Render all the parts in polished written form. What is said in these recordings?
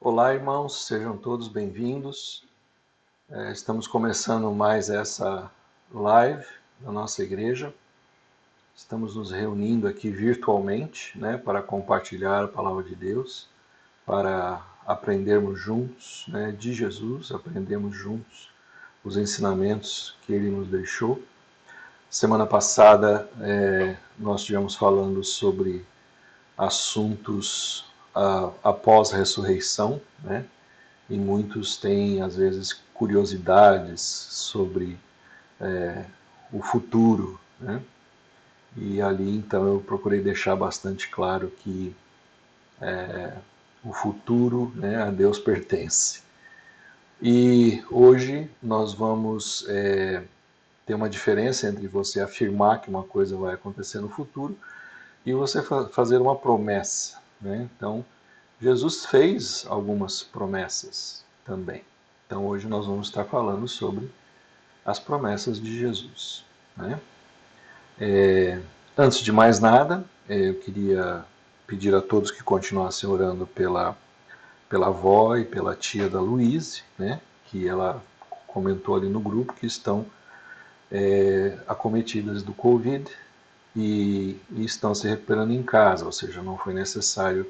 Olá, irmãos, sejam todos bem-vindos. Estamos começando mais essa live da nossa igreja. Estamos nos reunindo aqui virtualmente, né, para compartilhar a palavra de Deus, para aprendermos juntos, né, de Jesus, aprendermos juntos os ensinamentos que Ele nos deixou. Semana passada nós estivemos falando sobre assuntos após a ressurreição, né? E muitos têm, às vezes, curiosidades sobre o futuro, né? E ali, então, eu procurei deixar bastante claro que o futuro, né, a Deus pertence. E hoje nós vamos ter uma diferença entre você afirmar que uma coisa vai acontecer no futuro e você fazer uma promessa, né? Então, Jesus fez algumas promessas também. Então, hoje nós vamos estar falando sobre as promessas de Jesus, né? Antes de mais nada, eu queria pedir a todos que continuassem orando pela avó e pela tia da Luíse, né? Que ela comentou ali no grupo que estão acometidas do Covid e estão se recuperando em casa, ou seja, não foi necessário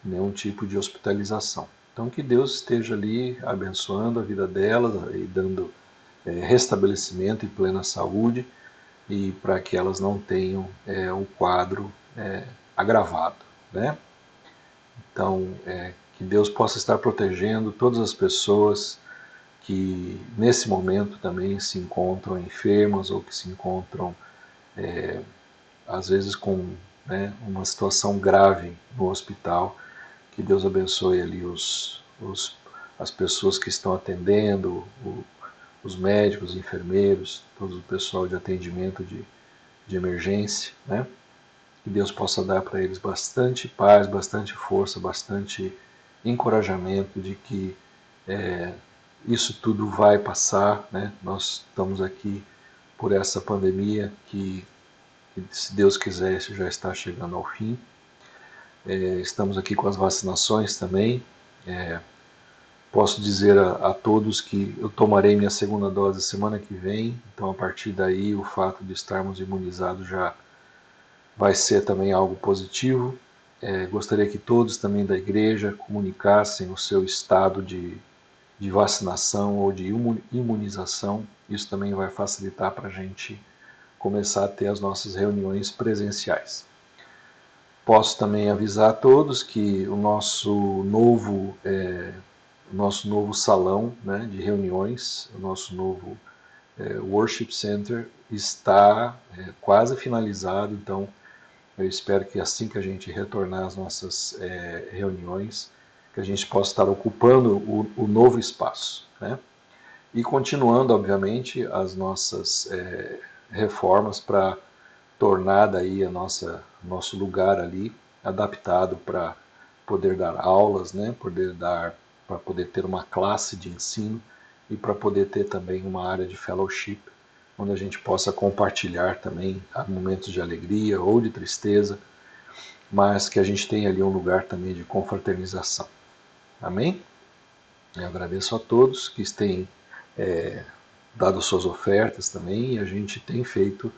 nenhum tipo de hospitalização. Então, que Deus esteja ali abençoando a vida delas e dando restabelecimento e plena saúde e para que elas não tenham o quadro agravado, né? Então, que Deus possa estar protegendo todas as pessoas que nesse momento também se encontram enfermas ou que se encontram às vezes com, né, uma situação grave no hospital. Que Deus abençoe ali as pessoas que estão atendendo, os médicos, os enfermeiros, todo o pessoal de atendimento de emergência, né? Que Deus possa dar para eles bastante paz, bastante força, bastante encorajamento de que isso tudo vai passar, né? Nós estamos aqui por essa pandemia que se Deus quiser, isso já está chegando ao fim. Estamos aqui com as vacinações também. Posso dizer a todos que eu tomarei minha segunda dose semana que vem, então a partir daí o fato de estarmos imunizados já vai ser também algo positivo. Gostaria que todos também da igreja comunicassem o seu estado de vacinação ou de imunização. Isso também vai facilitar para a gente começar a ter as nossas reuniões presenciais. Posso também avisar a todos que o nosso novo salão, né, de reuniões, o nosso novo Worship Center está quase finalizado, então eu espero que assim que a gente retornar às nossas reuniões, que a gente possa estar ocupando o novo espaço, né? E continuando, obviamente, as nossas reformas para tornar daí nosso lugar ali adaptado para poder dar aulas, né? Para poder ter uma classe de ensino e para poder ter também uma área de fellowship, onde a gente possa compartilhar também momentos de alegria ou de tristeza, mas que a gente tenha ali um lugar também de confraternização. Amém? Eu agradeço a todos que têm dado suas ofertas também e a gente tem feito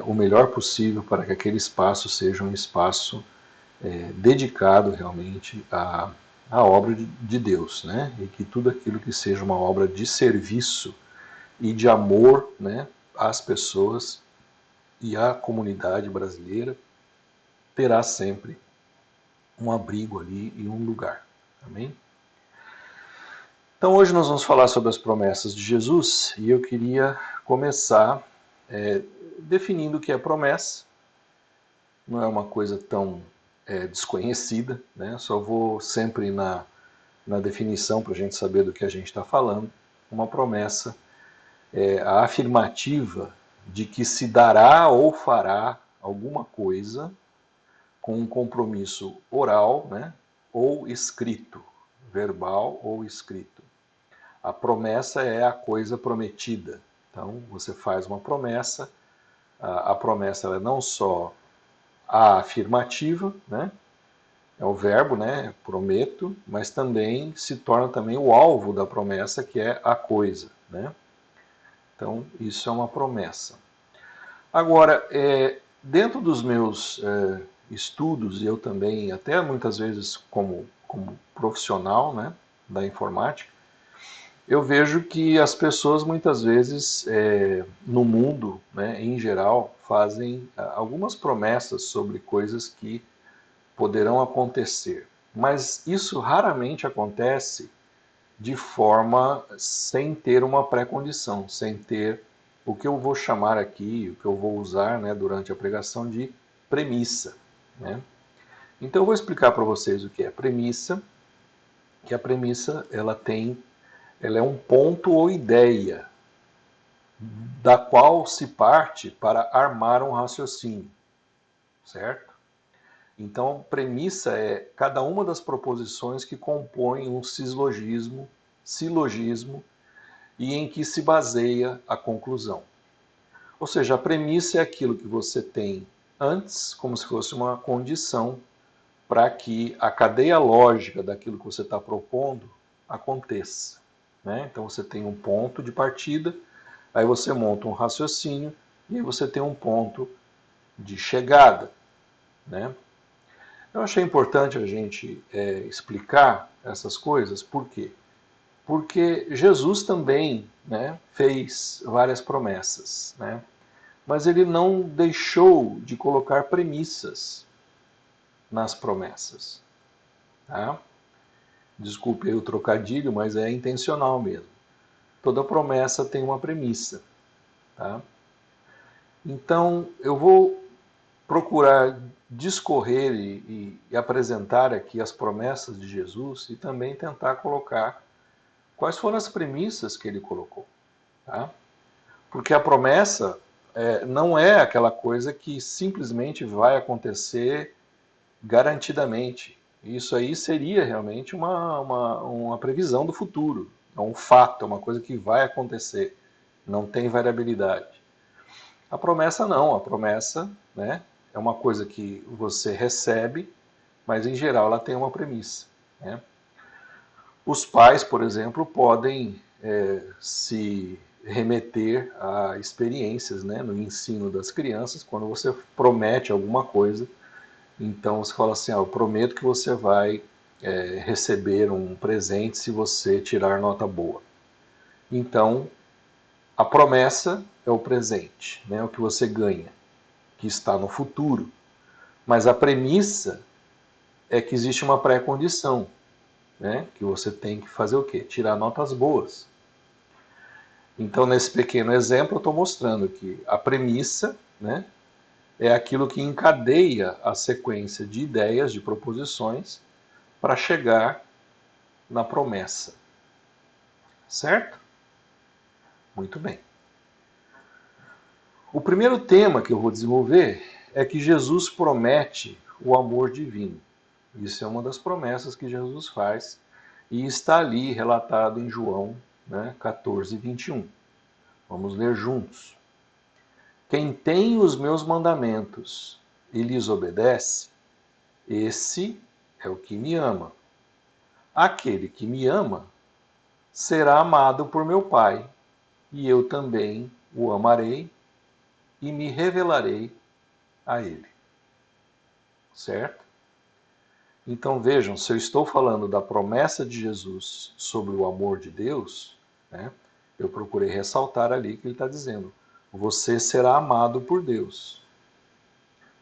o melhor possível para que aquele espaço seja um espaço dedicado realmente à obra de Deus, né? E que tudo aquilo que seja uma obra de serviço e de amor, né, às pessoas e à comunidade brasileira terá sempre um abrigo ali e um lugar. Amém? Então hoje nós vamos falar sobre as promessas de Jesus e eu queria começar definindo o que é promessa. Não é uma coisa tão desconhecida, né? Só vou sempre na definição para a gente saber do que a gente está falando. Uma promessa é a afirmativa de que se dará ou fará alguma coisa com um compromisso oral, né, ou escrito, verbal ou escrito. A promessa é a coisa prometida. Então, você faz uma promessa, a promessa ela é não só a afirmativa, né, é o verbo, né? Prometo, mas também se torna também o alvo da promessa, que é a coisa, né? Então, isso é uma promessa. Agora, dentro dos meus estudos, e eu também, até muitas vezes como profissional, né, da informática, eu vejo que as pessoas muitas vezes no mundo, né, em geral, fazem algumas promessas sobre coisas que poderão acontecer. Mas isso raramente acontece de forma sem ter uma pré-condição, sem ter o que eu vou chamar aqui, o que eu vou usar, né, durante a pregação de premissa, né? Então eu vou explicar para vocês o que é premissa, que a premissa ela é um ponto ou ideia da qual se parte para armar um raciocínio, certo? Então, premissa é cada uma das proposições que compõem um silogismo e em que se baseia a conclusão. Ou seja, a premissa é aquilo que você tem antes, como se fosse uma condição para que a cadeia lógica daquilo que você está propondo aconteça, né? Então você tem um ponto de partida, aí você monta um raciocínio e aí você tem um ponto de chegada, né? Eu achei importante a gente explicar essas coisas, por quê? Porque Jesus também, né, fez várias promessas, né? Mas ele não deixou de colocar premissas nas promessas. Tá? Desculpe aí o trocadilho, mas é intencional mesmo. Toda promessa tem uma premissa. Tá? Então, eu vou procurar discorrer e apresentar aqui as promessas de Jesus e também tentar colocar quais foram as premissas que ele colocou. Tá? Porque a promessa não é aquela coisa que simplesmente vai acontecer garantidamente. Isso aí seria realmente uma previsão do futuro. É um fato, é uma coisa que vai acontecer. Não tem variabilidade. A promessa não, a promessa, né, é uma coisa que você recebe, mas em geral ela tem uma premissa. Né? Os pais, por exemplo, podem se remeter a experiências, né, no ensino das crianças, quando você promete alguma coisa. Então você fala assim, eu prometo que você vai receber um presente se você tirar nota boa. Então, a promessa é o presente, né, o que você ganha, que está no futuro. Mas a premissa é que existe uma pré-condição, né, que você tem que fazer o quê? Tirar notas boas. Então, nesse pequeno exemplo, eu estou mostrando que a premissa, né, é aquilo que encadeia a sequência de ideias, de proposições, para chegar na promessa. Certo? Muito bem. O primeiro tema que eu vou desenvolver é que Jesus promete o amor divino. Isso é uma das promessas que Jesus faz e está ali relatado em João, né, 14, 21. Vamos ler juntos. Quem tem os meus mandamentos e lhes obedece, esse é o que me ama. Aquele que me ama será amado por meu Pai, e eu também o amarei e me revelarei a ele. Certo? Então vejam, se eu estou falando da promessa de Jesus sobre o amor de Deus, né, eu procurei ressaltar ali que ele está dizendo: você será amado por Deus.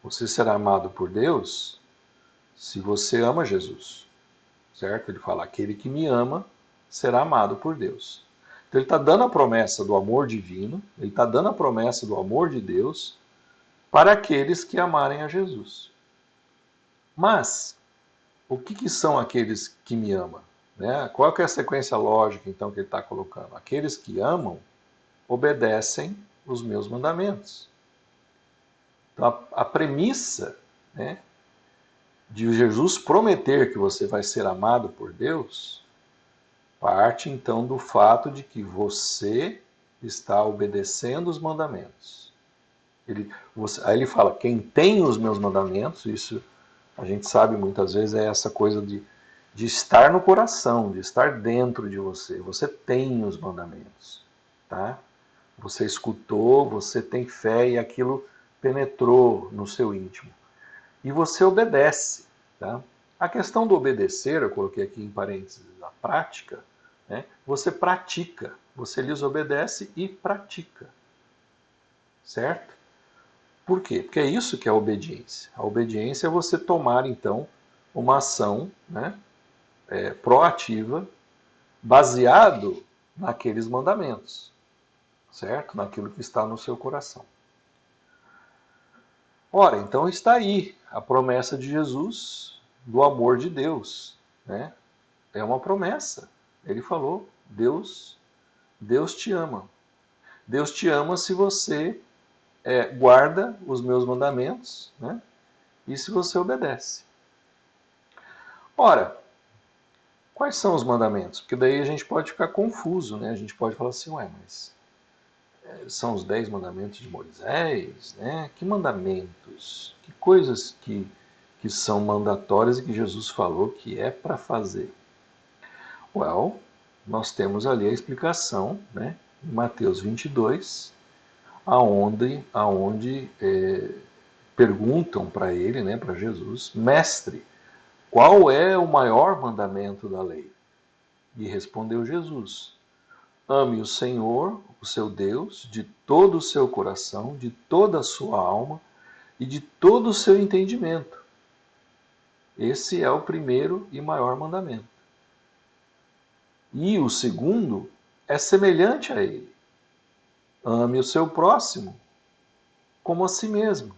Você será amado por Deus se você ama Jesus. Certo? Ele fala: aquele que me ama será amado por Deus. Então ele está dando a promessa do amor divino, ele está dando a promessa do amor de Deus para aqueles que amarem a Jesus. Mas, o que são aqueles que me amam? Né? Qual que é a sequência lógica, então, que ele está colocando? Aqueles que amam obedecem os meus mandamentos. Então, a premissa, né, de Jesus prometer que você vai ser amado por Deus parte, então, do fato de que você está obedecendo os mandamentos. Aí ele fala, quem tem os meus mandamentos, isso A gente sabe muitas vezes é essa coisa de estar no coração, de estar dentro de você. Você tem os mandamentos, tá? Você escutou, você tem fé e aquilo penetrou no seu íntimo. E você obedece, tá? A questão do obedecer, eu coloquei aqui em parênteses a prática, né? Você pratica, você lhes obedece e pratica, certo? Por quê? Porque é isso que é a obediência. A obediência é você tomar, então, uma ação, né, proativa, baseado naqueles mandamentos, certo? Naquilo que está no seu coração. Ora, então está aí a promessa de Jesus do amor de Deus, né? É uma promessa. Ele falou: Deus te ama. Deus te ama se você guarda os meus mandamentos, né? E se você obedece. Ora, quais são os mandamentos? Porque daí a gente pode ficar confuso, né? A gente pode falar assim, ué, mas são os 10 mandamentos de Moisés, né? Que mandamentos? Que coisas que são mandatórias e que Jesus falou que é para fazer? Well, nós temos ali a explicação, né? Em Mateus 22, aonde perguntam para ele, né, para Jesus, mestre, qual é o maior mandamento da lei? E respondeu Jesus: ame o Senhor, o seu Deus, de todo o seu coração, de toda a sua alma e de todo o seu entendimento. Esse é o primeiro e maior mandamento. E o segundo é semelhante a ele: ame o seu próximo como a si mesmo.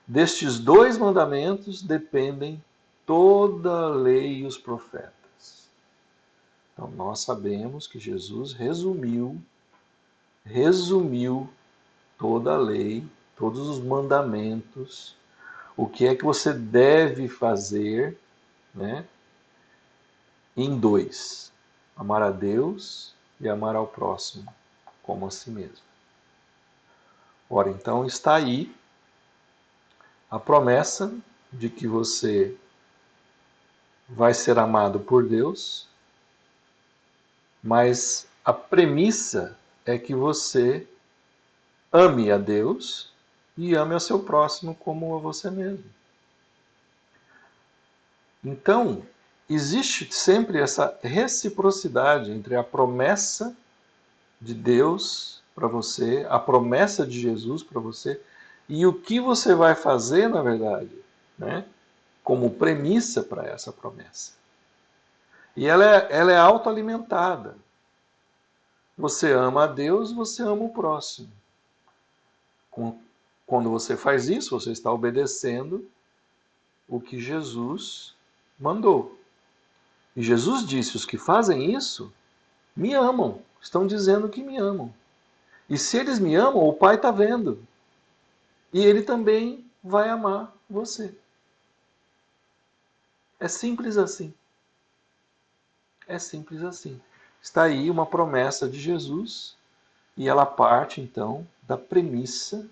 Destes dois mandamentos dependem toda a lei e os profetas. Então nós sabemos que Jesus resumiu toda a lei, todos os mandamentos, o que é que você deve fazer, né? Em dois: amar a Deus e amar ao próximo como a si mesmo. Ora, então está aí a promessa de que você vai ser amado por Deus, mas a premissa é que você ame a Deus e ame ao seu próximo como a você mesmo. Então, existe sempre essa reciprocidade entre a promessa de Deus para você, a promessa de Jesus para você e o que você vai fazer, na verdade, né, como premissa para essa promessa. E ela é autoalimentada. Você ama a Deus, você ama o próximo. Quando você faz isso, você está obedecendo o que Jesus mandou. E Jesus disse: os que fazem isso me amam, estão dizendo que me amam. E se eles me amam, o Pai está vendo. E ele também vai amar você. É simples assim. É simples assim. Está aí uma promessa de Jesus e ela parte então da premissa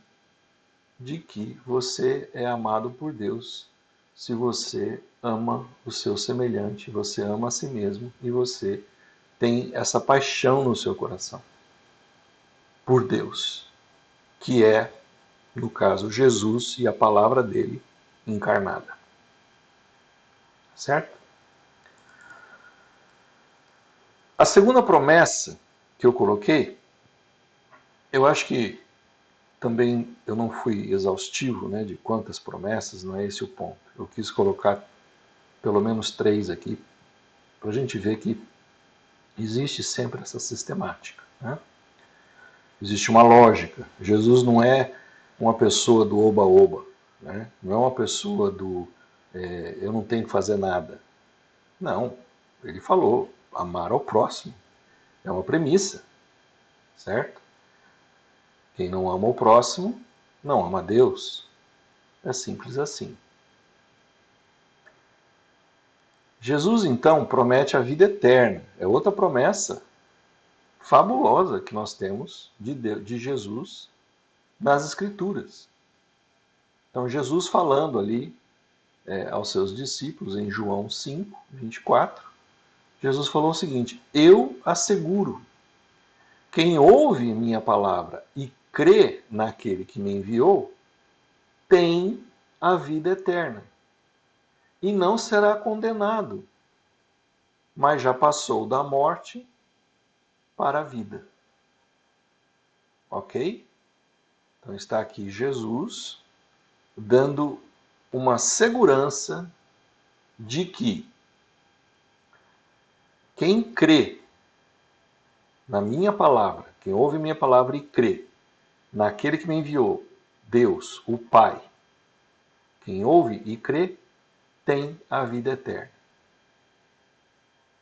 de que você é amado por Deus se você ama o seu semelhante, você ama a si mesmo e você tem essa paixão no seu coração por Deus, que é, no caso, Jesus e a palavra dele encarnada. Certo? A segunda promessa que eu coloquei, eu acho que também eu não fui exaustivo, né, de quantas promessas, não é esse o ponto. Eu quis colocar pelo menos 3 aqui, para a gente ver que existe sempre essa sistemática, né? Existe uma lógica. Jesus não é uma pessoa do oba-oba, né? Não é uma pessoa do eu não tenho que fazer nada. Não, ele falou, amar ao próximo. É uma premissa, certo? Quem não ama o próximo, não ama a Deus. É simples assim. Jesus, então, promete a vida eterna. É outra promessa fabulosa que nós temos de Jesus nas Escrituras. Então, Jesus falando ali aos seus discípulos, em João 5, 24, Jesus falou o seguinte: eu asseguro, quem ouve minha palavra e crê naquele que me enviou, tem a vida eterna e não será condenado, mas já passou da morte para a vida. Ok? Então está aqui Jesus dando uma segurança de que quem crê na minha palavra, quem ouve minha palavra e crê naquele que me enviou, Deus, o Pai, quem ouve e crê, tem a vida eterna.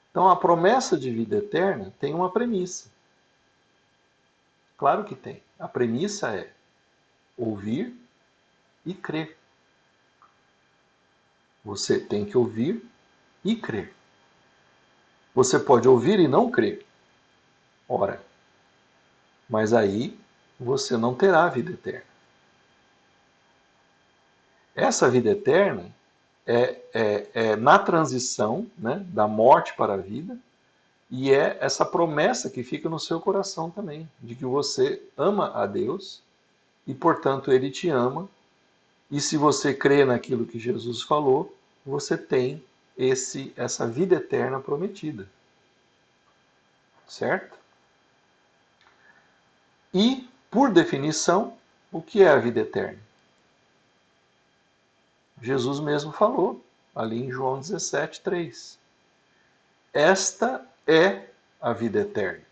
Então a promessa de vida eterna tem uma premissa. Claro que tem. A premissa é ouvir e crer. Você tem que ouvir e crer. Você pode ouvir e não crer. Ora, mas aí você não terá a vida eterna. Essa vida eterna é na transição, né, da morte para a vida, e é essa promessa que fica no seu coração também, de que você ama a Deus e, portanto, Ele te ama. E se você crê naquilo que Jesus falou, você tem essa vida eterna prometida. Certo? E, por definição, o que é a vida eterna? Jesus mesmo falou, ali em João 17, 3. Esta é a vida eterna.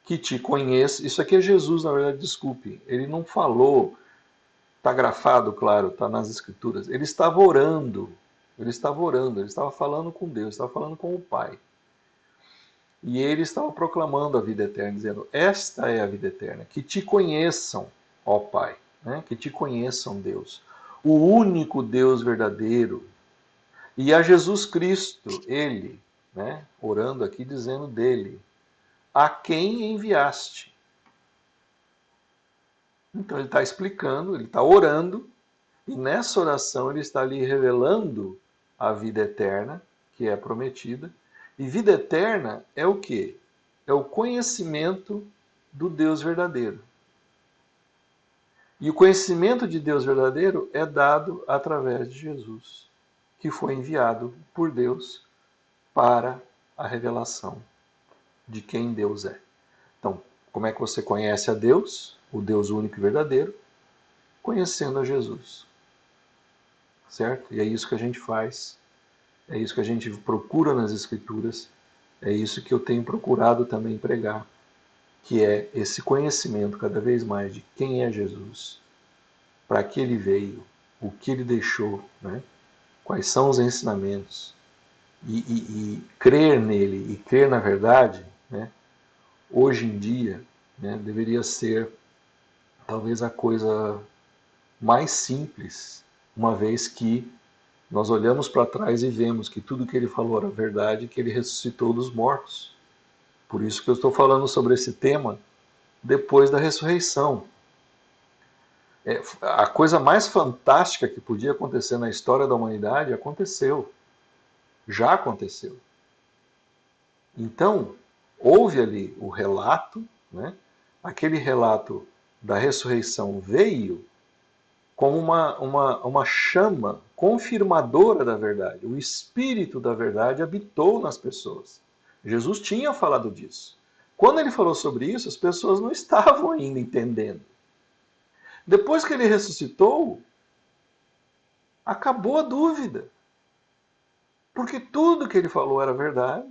Que te conheça. Isso aqui é Jesus, na verdade, desculpe. Ele não falou, está grafado, claro, está nas Escrituras. Ele estava orando. Ele estava falando com Deus, estava falando com o Pai. E ele estava proclamando a vida eterna, dizendo: esta é a vida eterna, que te conheçam, ó Pai, né? Que te conheçam, Deus, o único Deus verdadeiro, e a Jesus Cristo, ele, né? Orando aqui, dizendo dele, a quem enviaste. Então ele está explicando, ele está orando, e nessa oração ele está ali revelando a vida eterna, que é prometida. E vida eterna é o quê? É o conhecimento do Deus verdadeiro. E o conhecimento de Deus verdadeiro é dado através de Jesus, que foi enviado por Deus para a revelação de quem Deus é. Então, como é que você conhece a Deus, o Deus único e verdadeiro? Conhecendo a Jesus. Certo? E é isso que a gente faz, é isso que a gente procura nas Escrituras, é isso que eu tenho procurado também pregar, que é esse conhecimento cada vez mais de quem é Jesus, para que ele veio, o que ele deixou, né? Quais são os ensinamentos, e crer nele e crer na verdade, né? Hoje em dia, né, deveria ser talvez a coisa mais simples, uma vez que nós olhamos para trás e vemos que tudo que ele falou era verdade, que ele ressuscitou dos mortos. Por isso que eu estou falando sobre esse tema depois da ressurreição. A coisa mais fantástica que podia acontecer na história da humanidade aconteceu. Já aconteceu. Então, houve ali o relato, né? Aquele relato da ressurreição veio como uma chama confirmadora da verdade. O Espírito da verdade habitou nas pessoas. Jesus tinha falado disso. Quando ele falou sobre isso, as pessoas não estavam ainda entendendo. Depois que ele ressuscitou, acabou a dúvida. Porque tudo que ele falou era verdade,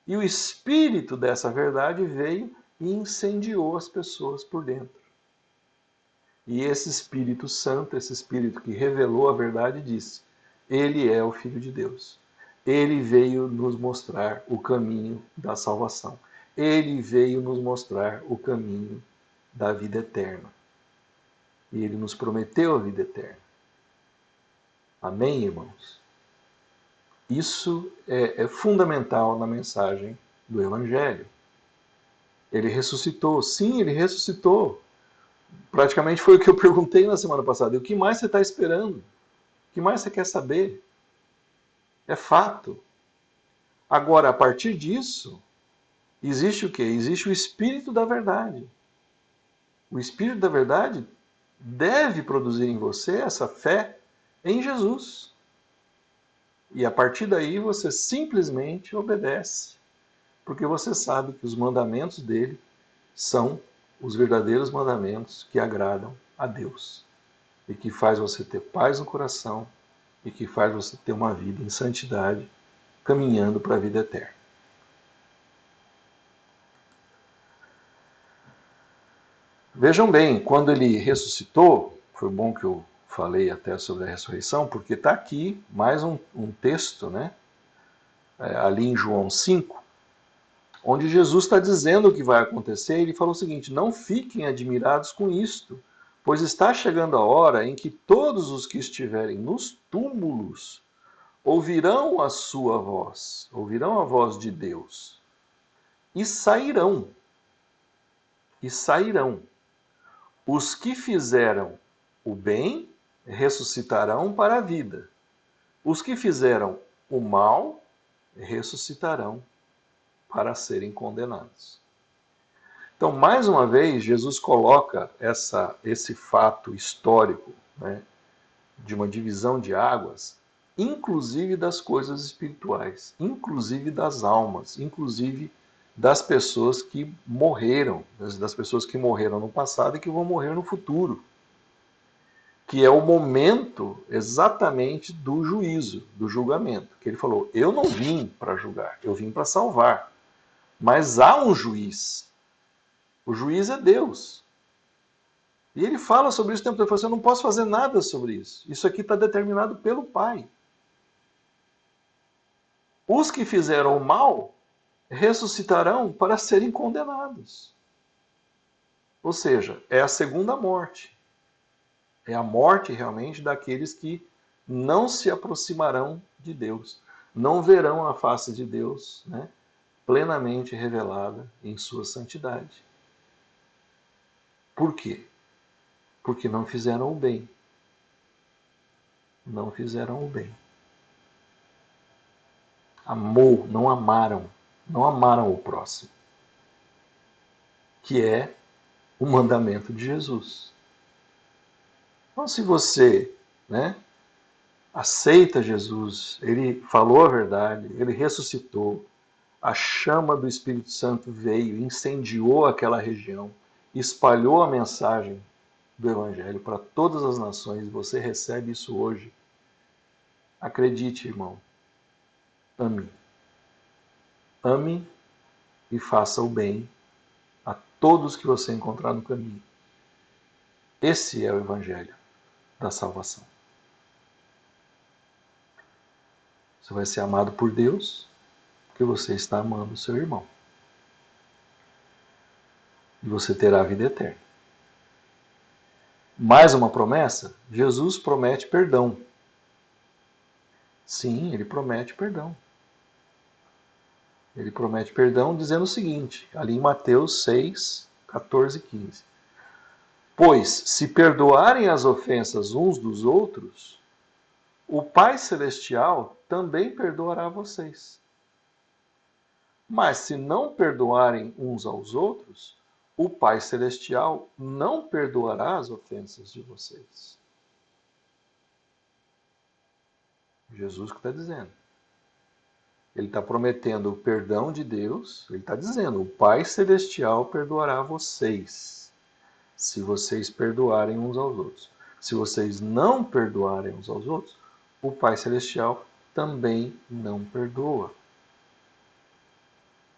e o espírito dessa verdade veio e incendiou as pessoas por dentro. E esse Espírito Santo, esse Espírito que revelou a verdade, disse: ele é o Filho de Deus. Ele veio nos mostrar o caminho da salvação. Ele veio nos mostrar o caminho da vida eterna. E ele nos prometeu a vida eterna. Amém, irmãos? Isso é fundamental na mensagem do Evangelho. Ele ressuscitou. Sim, ele ressuscitou. Praticamente foi o que eu perguntei na semana passada. E o que mais você está esperando? O que mais você quer saber? É fato. Agora, a partir disso, existe o quê? Existe o Espírito da Verdade. O Espírito da Verdade deve produzir em você essa fé em Jesus. E a partir daí você simplesmente obedece, porque você sabe que os mandamentos dele são os verdadeiros mandamentos que agradam a Deus e que faz você ter paz no coração e que faz você ter uma vida em santidade, caminhando para a vida eterna. Vejam bem, quando ele ressuscitou, foi bom que eu falei até sobre a ressurreição, porque está aqui mais um texto, né? Ali em João 5, onde Jesus está dizendo o que vai acontecer. Ele falou o seguinte: não fiquem admirados com isto, pois está chegando a hora em que todos os que estiverem nos túmulos ouvirão a sua voz, ouvirão a voz de Deus, e sairão, e sairão. Os que fizeram o bem ressuscitarão para a vida. Os que fizeram o mal ressuscitarão para serem condenados. Então, mais uma vez, Jesus coloca esse fato histórico, né, de uma divisão de águas, inclusive das coisas espirituais, inclusive das almas, inclusive das pessoas que morreram, das pessoas que morreram no passado e que vão morrer no futuro, que é o momento exatamente do juízo, do julgamento. Que ele falou: eu não vim para julgar, eu vim para salvar. Mas há um juiz. O juiz é Deus. E ele fala sobre isso o tempo todo. Ele fala assim: eu não posso fazer nada sobre isso. Isso aqui está determinado pelo Pai. Os que fizeram o mal ressuscitarão para serem condenados. Ou seja, é a segunda morte. É a morte realmente daqueles que não se aproximarão de Deus. Não verão a face de Deus, né, plenamente revelada em sua santidade. Por quê? Porque não fizeram o bem. Não fizeram o bem. Não amaram. Não amaram o próximo. Que é o mandamento de Jesus. Então, se você, né, aceita Jesus, ele falou a verdade, ele ressuscitou, a chama do Espírito Santo veio, incendiou aquela região, espalhou a mensagem do Evangelho para todas as nações, você recebe isso hoje. Acredite, irmão. Ame. Ame e faça o bem a todos que você encontrar no caminho. Esse é o Evangelho da salvação. Você vai ser amado por Deus, porque você está amando o seu irmão. E você terá a vida eterna. Mais uma promessa? Jesus promete perdão. Sim, ele promete perdão. Ele promete perdão dizendo o seguinte, ali em Mateus 6, 14 e 15. Pois, se perdoarem as ofensas uns dos outros, o Pai Celestial também perdoará vocês. Mas se não perdoarem uns aos outros, o Pai Celestial não perdoará as ofensas de vocês. Jesus que está dizendo. Ele está prometendo o perdão de Deus, ele está dizendo, o Pai Celestial perdoará vocês, se vocês perdoarem uns aos outros. Se vocês não perdoarem uns aos outros, o Pai Celestial também não perdoa.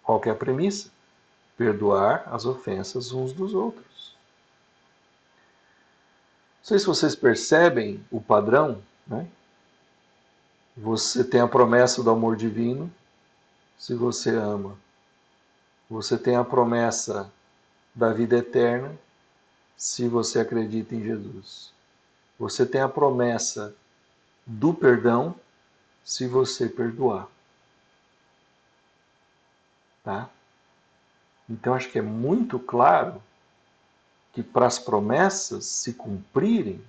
Qual que é a premissa? Perdoar as ofensas uns dos outros. Não sei se vocês percebem o padrão, né? Você tem a promessa do amor divino, se você ama. Você tem a promessa da vida eterna, se você acredita em Jesus. Você tem a promessa do perdão, se você perdoar. Tá? Então acho que é muito claro que para as promessas se cumprirem,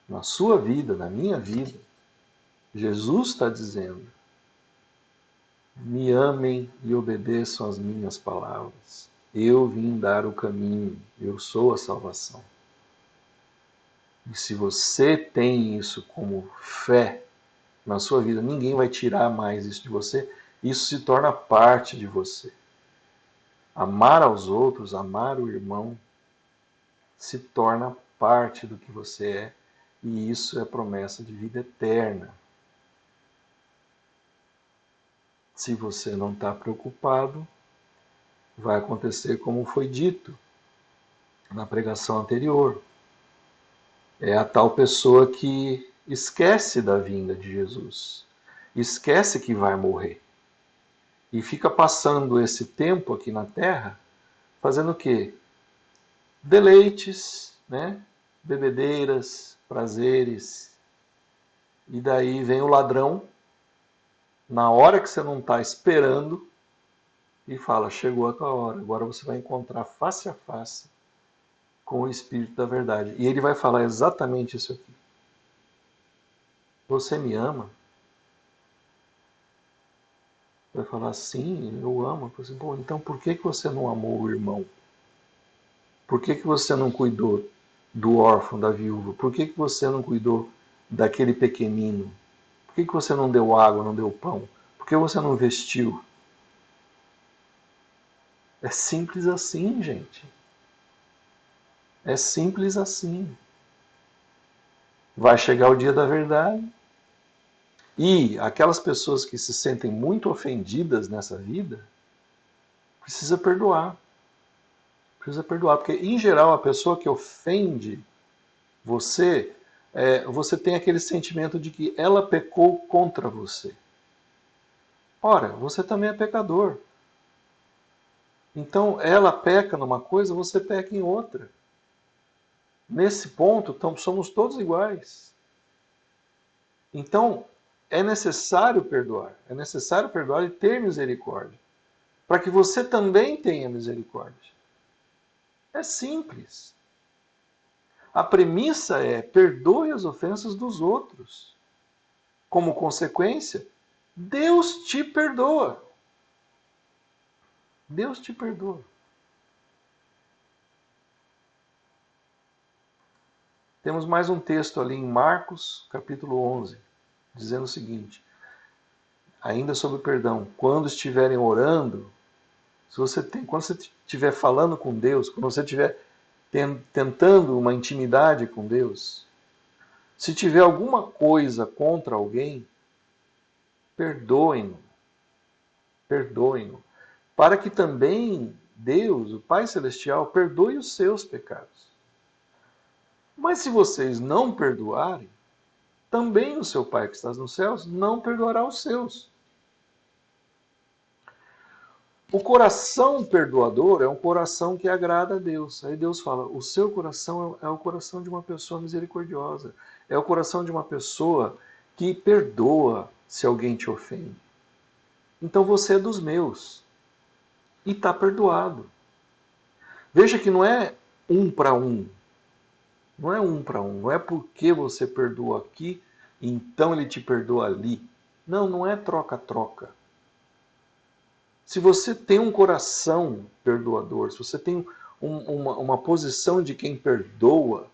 na sua vida, na minha vida, Jesus está dizendo: me amem e obedeçam às minhas palavras. Eu vim dar o caminho, eu sou a salvação. E se você tem isso como fé na sua vida, ninguém vai tirar mais isso de você. Isso se torna parte de você. Amar aos outros, amar o irmão, se torna parte do que você é. E isso é promessa de vida eterna. Se você não está preocupado, vai acontecer como foi dito na pregação anterior. É a tal pessoa que esquece da vinda de Jesus, esquece que vai morrer e fica passando esse tempo aqui na Terra fazendo o quê? Deleites, né? Bebedeiras, prazeres. E daí vem o ladrão, na hora que você não está esperando, e fala: chegou a tua hora, agora você vai encontrar face a face com o Espírito da Verdade. E ele vai falar exatamente isso aqui. Você me ama? Vai falar: sim, eu amo. Eu assim, bom, então por que você não amou o irmão? Por que você não cuidou do órfão, da viúva? Por que você não cuidou daquele pequenino? Por que você não deu água, não deu pão? Por que você não vestiu? É simples assim, gente. É simples assim. Vai chegar o dia da verdade. E aquelas pessoas que se sentem muito ofendidas nessa vida, precisa perdoar. Precisa perdoar. Porque, em geral, a pessoa que ofende você, você tem aquele sentimento de que ela pecou contra você. Ora, você também é pecador. Então, ela peca numa coisa, você peca em outra. Nesse ponto, então, somos todos iguais. Então, é necessário perdoar e ter misericórdia, para que você também tenha misericórdia. É simples. A premissa é: perdoe as ofensas dos outros. Como consequência, Deus te perdoa. Deus te perdoa. Temos mais um texto ali em Marcos, capítulo 11, dizendo o seguinte, ainda sobre perdão: quando estiverem orando, quando você estiver falando com Deus, quando você estiver tentando uma intimidade com Deus, se tiver alguma coisa contra alguém, perdoem-no, perdoem-no, para que também Deus, o Pai Celestial, perdoe os seus pecados. Mas se vocês não perdoarem, também o seu Pai que está nos céus não perdoará os seus. O coração perdoador é um coração que agrada a Deus. Aí Deus fala: o seu coração é o coração de uma pessoa misericordiosa. É o coração de uma pessoa que perdoa se alguém te ofende. Então você é dos meus. E está perdoado. Veja que não é um para um. Não é um para um. Não é porque você perdoa aqui, então ele te perdoa ali. Não, não é troca-troca. Se você tem um coração perdoador, se você tem uma posição de quem perdoa,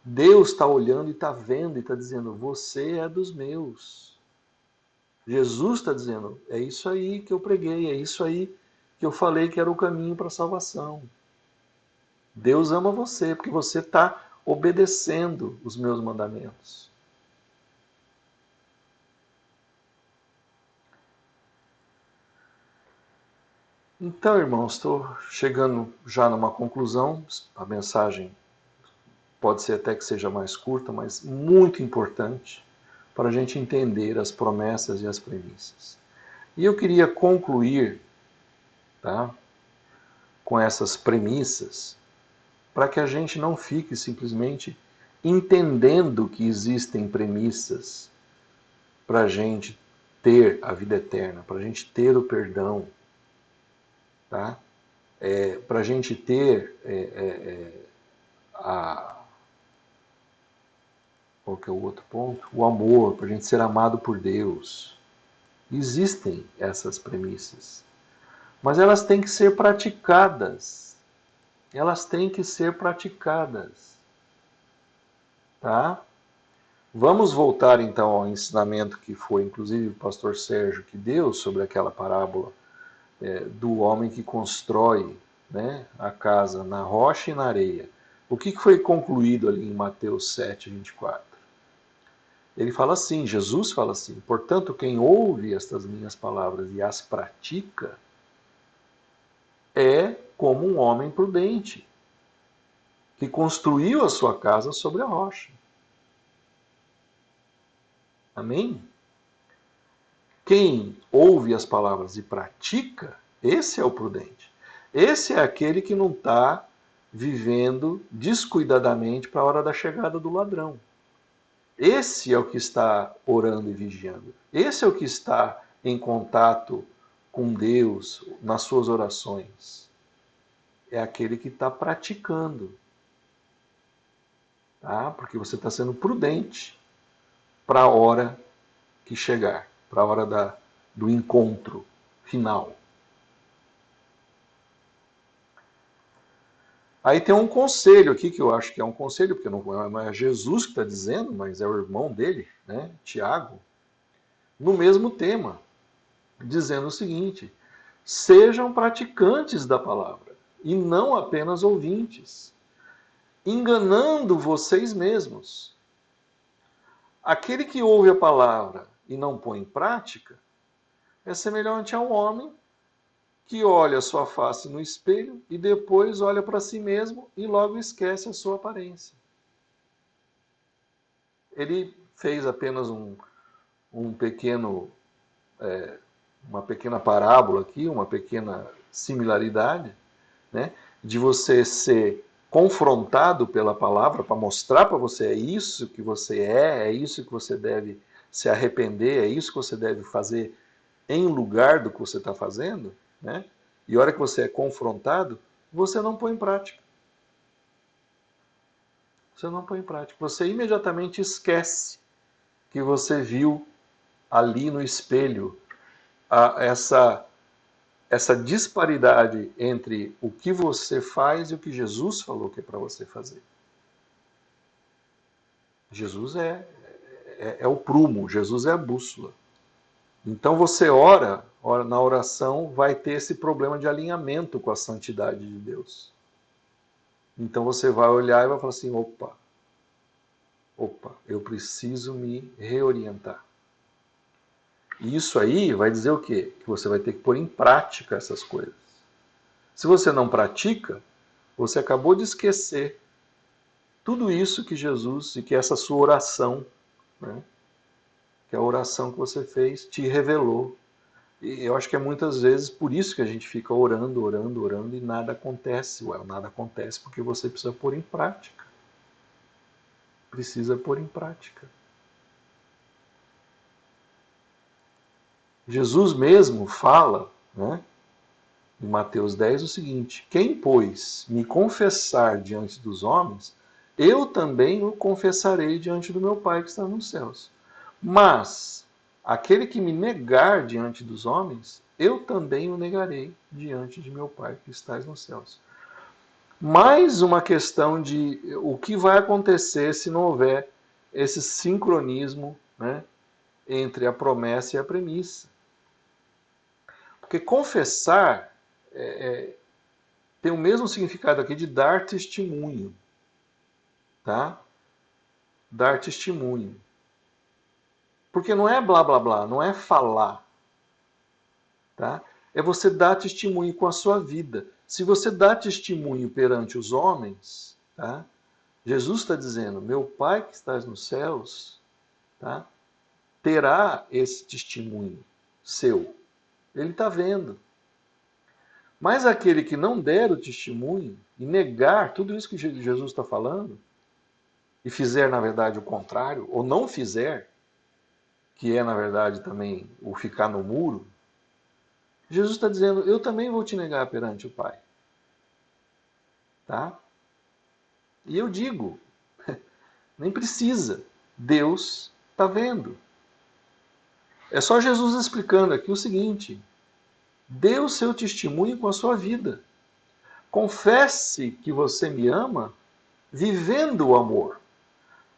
Deus está olhando e está vendo e está dizendo: você é dos meus. Jesus está dizendo: é isso aí que eu preguei, é isso aí que eu falei que era o caminho para a salvação. Deus ama você porque você está obedecendo os meus mandamentos. Então, irmãos, estou chegando já numa conclusão. A mensagem pode ser até que seja mais curta, mas muito importante para a gente entender as promessas e as premissas. E eu queria concluir, tá, com essas premissas, para que a gente não fique simplesmente entendendo que existem premissas para a gente ter a vida eterna, para a gente ter o perdão, tá? Para a gente ter a qual que é o outro ponto? O amor, para a gente ser amado por Deus. Existem essas premissas, mas elas têm que ser praticadas. Elas têm que ser praticadas, tá? Vamos voltar então ao ensinamento que foi, inclusive, o pastor Sérgio que deu sobre aquela parábola do homem que constrói, né, a casa na rocha e na areia. O que foi concluído ali em Mateus 7:24? Ele fala assim, Jesus fala assim: portanto, quem ouve estas minhas palavras e as pratica é como um homem prudente que construiu a sua casa sobre a rocha. Amém? Quem ouve as palavras e pratica, esse é o prudente. Esse é aquele que não está vivendo descuidadamente para a hora da chegada do ladrão. Esse é o que está orando e vigiando. Esse é o que está em contato com Deus nas suas orações. É aquele que está praticando. Tá? Porque você está sendo prudente para a hora que chegar, para a hora do encontro final. Aí tem um conselho aqui, que eu acho que é um conselho, porque não é Jesus que está dizendo, mas é o irmão dele, né, Tiago, no mesmo tema, dizendo o seguinte: sejam praticantes da palavra, e não apenas ouvintes, enganando vocês mesmos. Aquele que ouve a palavra e não põe em prática é semelhante a um homem que olha a sua face no espelho e depois olha para si mesmo e logo esquece a sua aparência. Ele fez apenas um pequeno, uma pequena parábola aqui, uma pequena similaridade, né, de você ser confrontado pela palavra para mostrar para você é isso que você é isso que você deve se arrepender, é isso que você deve fazer em lugar do que você está fazendo, né? E a hora que você é confrontado, você não põe em prática. Você não põe em prática. Você imediatamente esquece que você viu ali no espelho essa disparidade entre o que você faz e o que Jesus falou que é para você fazer. Jesus é o prumo, Jesus é a bússola. Então você ora, na oração vai ter esse problema de alinhamento com a santidade de Deus. Então você vai olhar e vai falar assim, opa, eu preciso me reorientar. E isso aí vai dizer o quê? Que você vai ter que pôr em prática essas coisas. Se você não pratica, você acabou de esquecer tudo isso que Jesus e que essa sua oração, né, que a oração que você fez te revelou. E eu acho que é muitas vezes por isso que a gente fica orando, orando, orando e nada acontece. Ué, nada acontece porque você precisa pôr em prática. Precisa pôr em prática. Jesus mesmo fala, né, em Mateus 10 o seguinte: quem, pois, me confessar diante dos homens, eu também o confessarei diante do meu Pai que está nos céus. Mas aquele que me negar diante dos homens, eu também o negarei diante de meu Pai que está nos céus. Mais uma questão de o que vai acontecer se não houver esse sincronismo, né, entre a promessa e a premissa. Porque confessar tem o mesmo significado aqui de dar testemunho. Tá? Dar testemunho. Porque não é blá blá blá, não é falar. Tá? É você dar testemunho com a sua vida. Se você dá testemunho perante os homens, tá? Jesus está dizendo, meu Pai que estás nos céus, tá? Terá esse testemunho seu. Ele está vendo. Mas aquele que não der o testemunho e negar tudo isso que Jesus está falando, e fizer, na verdade, o contrário, ou não fizer, que é, na verdade, também o ficar no muro, Jesus está dizendo, eu também vou te negar perante o Pai. Tá? E eu digo, nem precisa, Deus está vendo. É só Jesus explicando aqui o seguinte: dê o seu testemunho com a sua vida. Confesse que você me ama vivendo o amor.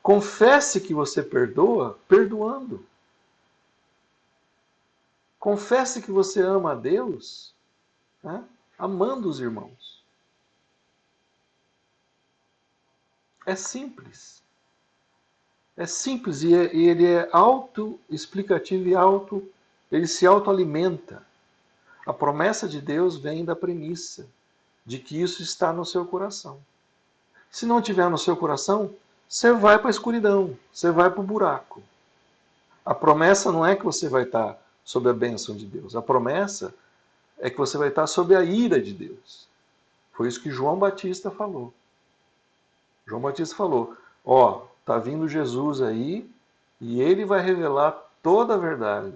Confesse que você perdoa perdoando. Confesse que você ama a Deus, né, amando os irmãos. É simples. É simples e ele é auto-explicativo e ele se autoalimenta. A promessa de Deus vem da premissa de que isso está no seu coração. Se não tiver no seu coração, você vai para a escuridão, você vai para o buraco. A promessa não é que você vai estar sob a bênção de Deus. A promessa é que você vai estar sob a ira de Deus. Foi isso que João Batista falou. João Batista falou: ó, tá vindo Jesus aí e ele vai revelar toda a verdade.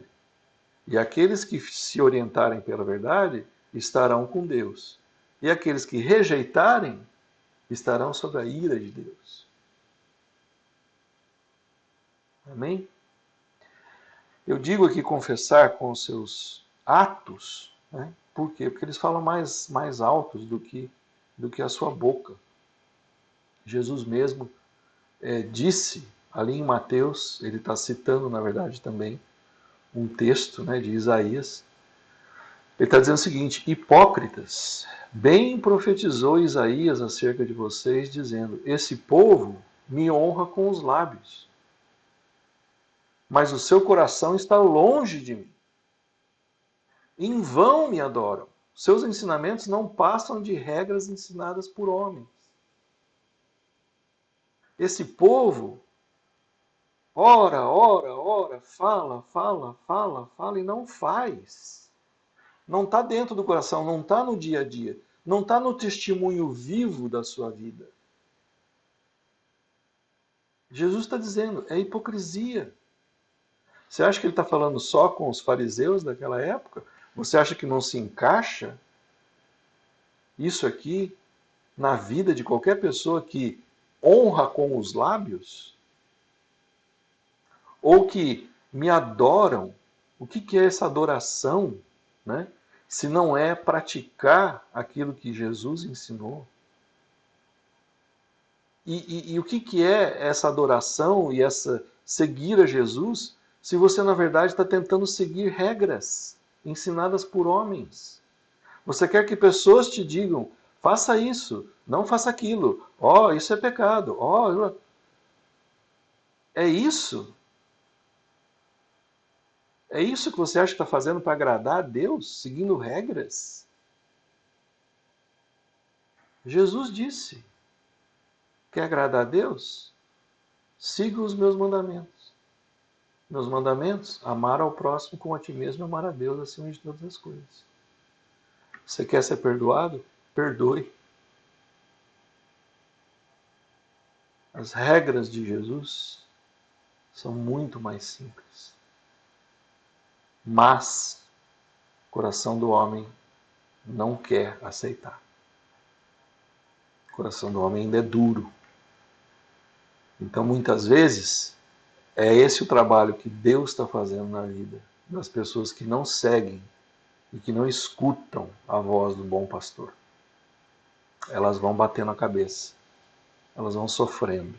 E aqueles que se orientarem pela verdade estarão com Deus. E aqueles que rejeitarem estarão sob a ira de Deus. Amém? Eu digo aqui confessar com os seus atos, né? Por quê? Porque eles falam mais altos do que a sua boca. Jesus mesmo disse ali em Mateus, ele está citando, na verdade, também um texto, né, de Isaías. Ele está dizendo o seguinte: hipócritas, bem profetizou Isaías acerca de vocês, dizendo: esse povo me honra com os lábios, mas o seu coração está longe de mim. Em vão me adoram. Seus ensinamentos não passam de regras ensinadas por homens. Esse povo ora, fala e não faz. Não está dentro do coração, não está no dia a dia, não está no testemunho vivo da sua vida. Jesus está dizendo, é hipocrisia. Você acha que ele está falando só com os fariseus daquela época? Você acha que não se encaixa isso aqui na vida de qualquer pessoa que honra com os lábios? Ou que me adoram? O que é essa adoração, né? Se não é praticar aquilo que Jesus ensinou? E o que é essa adoração e essa seguir a Jesus, se você na verdade está tentando seguir regras ensinadas por homens? Você quer que pessoas te digam, faça isso, não faça aquilo, ó, isso é pecado, ó, é isso? É isso que você acha que está fazendo para agradar a Deus, seguindo regras? Jesus disse, quer agradar a Deus? Siga os meus mandamentos. Meus mandamentos, amar ao próximo como a ti mesmo, amar a Deus acima de todas as coisas. Você quer ser perdoado? Perdoe. As regras de Jesus são muito mais simples. Mas o coração do homem não quer aceitar. O coração do homem ainda é duro. Então, muitas vezes, é esse o trabalho que Deus está fazendo na vida das pessoas que não seguem e que não escutam a voz do bom pastor. Elas vão batendo a cabeça, elas vão sofrendo,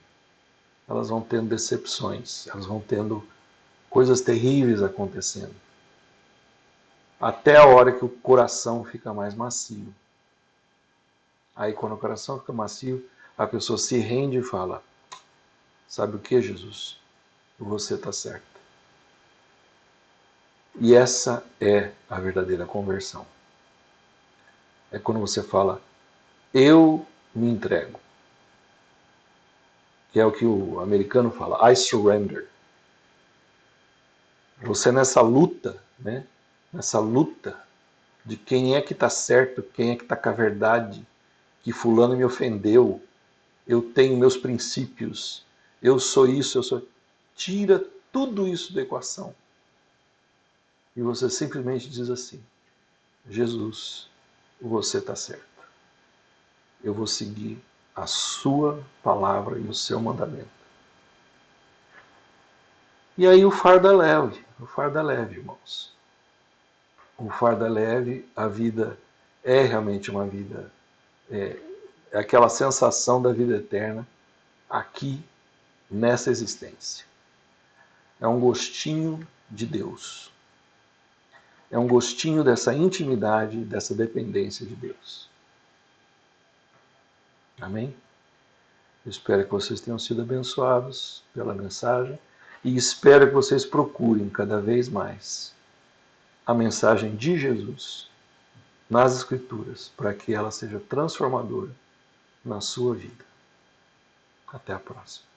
elas vão tendo decepções, elas vão tendo coisas terríveis acontecendo. Até a hora que o coração fica mais macio. Aí, quando o coração fica macio, a pessoa se rende e fala: sabe o que, Jesus? Você está certo. E essa é a verdadeira conversão. É quando você fala: eu me entrego. Que é o que o americano fala: I surrender. Você nessa luta, né? Nessa luta de quem é que está certo, quem é que está com a verdade, que fulano me ofendeu, eu tenho meus princípios, eu sou isso, eu sou... Tira tudo isso da equação. E você simplesmente diz assim: Jesus, você está certo. Eu vou seguir a sua palavra e o seu mandamento. E aí o fardo é leve, irmãos. O fardo é leve, a vida é realmente uma vida, é aquela sensação da vida eterna aqui, nessa existência. É um gostinho de Deus. É um gostinho dessa intimidade, dessa dependência de Deus. Amém? Eu espero que vocês tenham sido abençoados pela mensagem e espero que vocês procurem cada vez mais a mensagem de Jesus nas Escrituras para que ela seja transformadora na sua vida. Até a próxima.